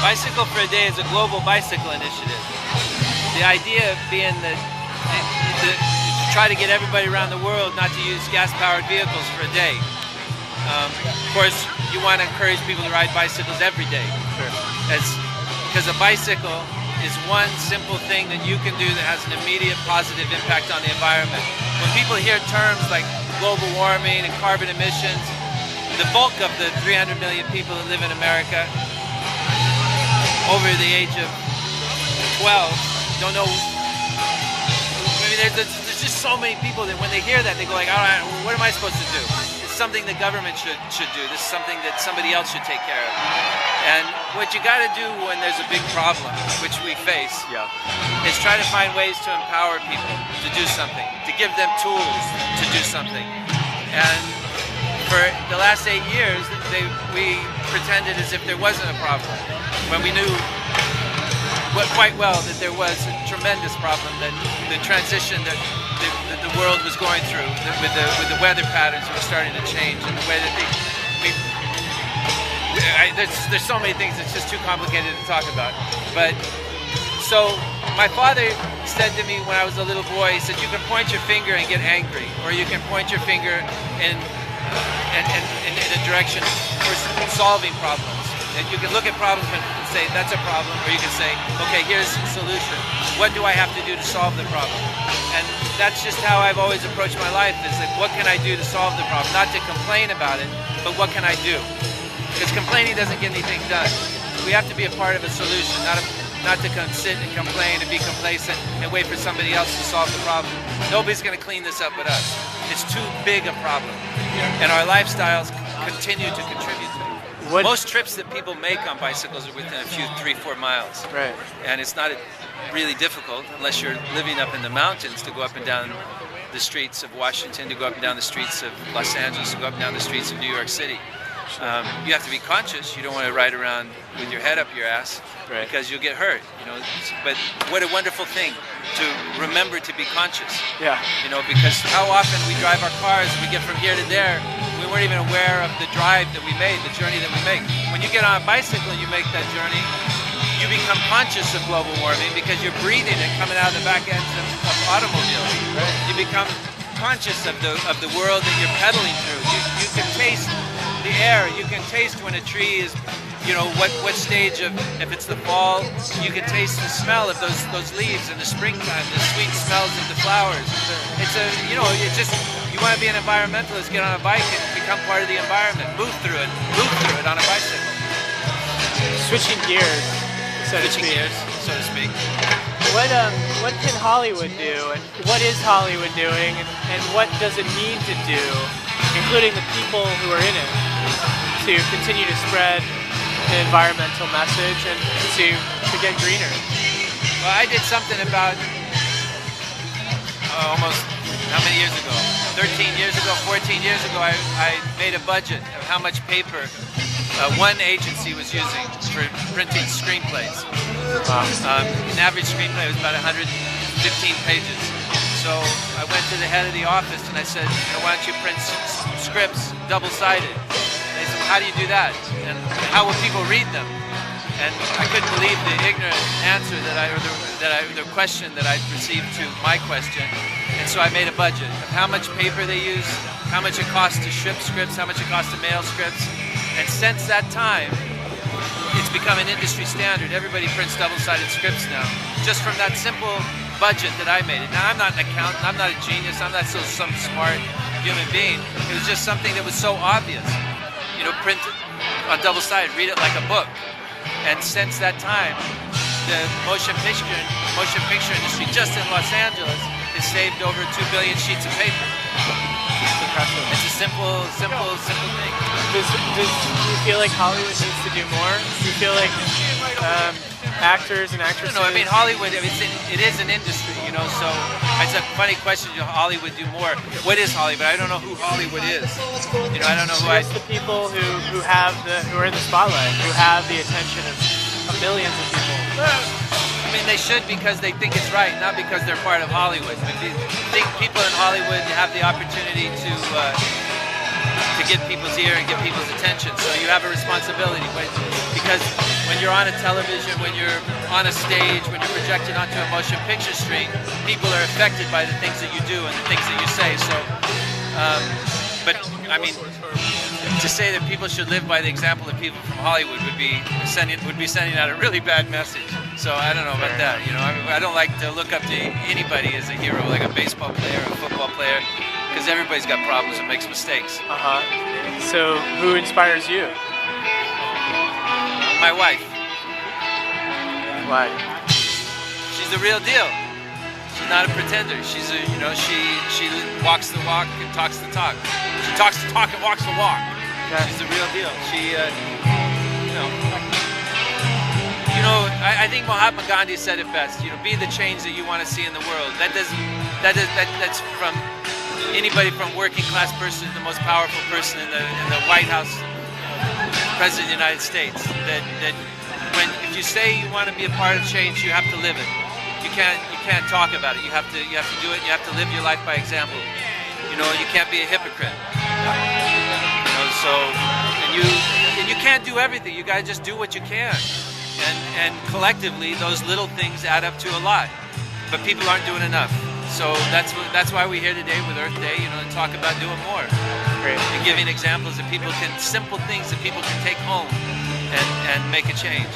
Bicycle for a Day is a global bicycle initiative. The idea being that to try to get everybody around the world not to use gas-powered vehicles for a day. Of course, you want to encourage people to ride bicycles every day. Sure. Because a bicycle is one simple thing that you can do that has an immediate positive impact on the environment. When people hear terms like global warming and carbon emissions, the bulk of the 300 million people that live in America over the age of 12 don't know. I mean, there's just so many people that when they hear that, they go like, all right, what am I supposed to do? It's something the government should do. This is something that somebody else should take care of. And what you got to do when there's a big problem, which we face, is try to find ways to empower people to do something, to give them tools to do something. And for the last 8 years, we pretended as if there wasn't a problem, when we knew quite well that there was a tremendous problem, that the transition that the world was going through, with the weather patterns that were starting to change, and the way that there's so many things, it's just too complicated to talk about. But so my father said to me when I was a little boy, he said, you can point your finger and get angry, or you can point your finger in a direction for solving problems. And you can look at problems and say, that's a problem, or you can say, okay, here's the solution. What do I have to do to solve the problem? And that's just how I've always approached my life, is like, what can I do to solve the problem? Not to complain about it, but what can I do? Because complaining doesn't get anything done. We have to be a part of a solution, not to come sit and complain and be complacent and wait for somebody else to solve the problem. Nobody's going to clean this up but us. It's too big a problem. And our lifestyles continue to contribute to it. Most trips that people make on bicycles are within a few 3-4 miles. Right. And it's not really difficult, unless you're living up in the mountains, to go up and down the streets of Washington, to go up and down the streets of Los Angeles, to go up and down the streets of New York City. You have to be conscious. You don't want to ride around with your head up your ass, right, because you'll get hurt. But what a wonderful thing to remember to be conscious. Yeah. Because how often we drive our cars, we get from here to there, we weren't even aware of the drive that we made, the journey that we make. When you get on a bicycle and you make that journey, you become conscious of global warming because you're breathing it coming out of the back ends of automobiles. Right. You become conscious of the world that you're pedaling through. You can taste the air. You can taste when a tree is, what stage of, if it's the fall, you can taste the smell of those leaves in the springtime, the sweet smells of the flowers. It's you want to be an environmentalist, get on a bike and become part of the environment. Move through it on a bicycle. Switching gears, so to speak. What can Hollywood do, and what is Hollywood doing, and what does it need to do, including the people who are in it, to continue to spread an environmental message and to get greener? Well, I did something about almost how many years ago? 13 years ago, 14 years ago, I made a budget of how much paper one agency was using for printing screenplays. Wow. An average screenplay was about 115 pages. So I went to the head of the office and I said, why don't you print scripts double-sided? They said, how do you do that? And how will people read them? And I couldn't believe the ignorant answer the question that I'd received to my question. And so I made a budget of how much paper they use, how much it costs to ship scripts, how much it costs to mail scripts. And since that time, it's become an industry standard. Everybody prints double-sided scripts now, just from that simple budget that I made. Now, I'm not an accountant, I'm not a genius, I'm not some smart human being. It was just something that was so obvious. Print it on double-sided, read it like a book. And since that time, the motion picture industry, just in Los Angeles, has saved over 2 billion sheets of paper. It's a simple thing. Do you feel like Hollywood needs to do more? Do you feel like actors and actresses? No, I mean Hollywood. It is an industry, So it's a funny question. Hollywood do more? What is Hollywood? I don't know who Hollywood is. I don't know who. It's the people who are in the spotlight, who have the attention of millions of people. I mean, they should because they think it's right, not because they're part of Hollywood. I think people in Hollywood have the opportunity to get people's ear and get people's attention. So you have a responsibility because when you're on a television, when you're on a stage, when you're projected onto a motion picture screen, people are affected by the things that you do and the things that you say. So, but I mean, to say that people should live by the example of people from Hollywood would be sending out a really bad message. So I don't know about that. You know, I don't like to look up to anybody as a hero, like a baseball player or a football player, because everybody's got problems and makes mistakes. So who inspires you? My wife. Why? She's the real deal. She's not a pretender. She's a, you know, she walks the walk and talks the talk. She talks the talk and walks the walk. Okay. She's the real deal. She, I think Mahatma Gandhi said it best. You know, be the change that you want to see in the world. That's from anybody from working class person to the most powerful person in the White House, President of the United States. That if you say you want to be a part of change, you have to live it. You can't talk about it. You have to do it. You have to live your life by example. You know, you can't be a hypocrite. You know, so and you can't do everything. You gotta just do what you can. And collectively, those little things add up to a lot. But people aren't doing enough. So that's why we're here today with Earth Day. You know, to talk about doing more. Great. And giving examples that simple things that people can take home and make a change.